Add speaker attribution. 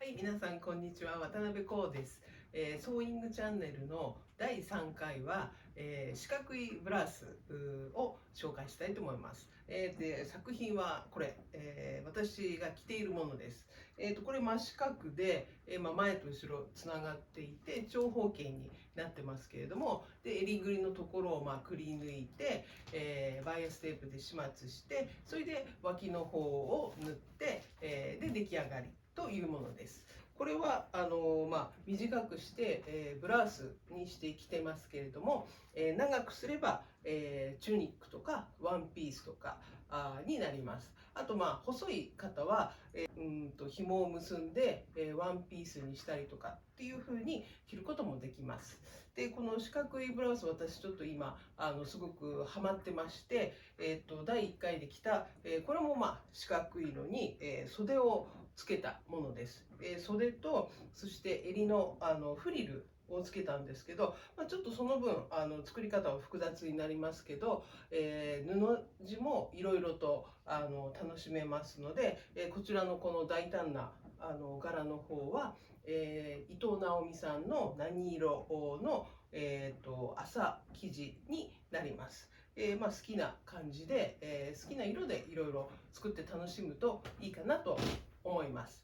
Speaker 1: はい、皆さんこんにちは。渡辺光です。ソーイングチャンネルの第3回は、四角いブラウスを紹介したいと思います。で、作品はこれ、私が着ているものです。これ真四角で、前と後ろつながっていて長方形になってますけれども、で襟ぐりのところをくり抜いて、バイアステープで始末して、それで脇の方を縫って、で出来上がりというものです。これは短くして、ブラウスにして着てますけれども、長くすれば、チュニックとかワンピースとかになります。あと細い方は、紐を結んで、ワンピースにしたりとかっていう風に着ることもできます。でこの四角いブラウス、私ちょっと今すごくハマってまして、第1回で着た、これも四角いのに、袖をつけたものです。袖とそして襟のフリルをつけたんですけど、ちょっとその分作り方は複雑になりますけど、布地もいろいろと楽しめますので、こちらのこの大胆な柄の方は、伊藤直美さんの何色の、麻生地になります。好きな感じで、好きな色でいろいろ作って楽しむといいかなと思います。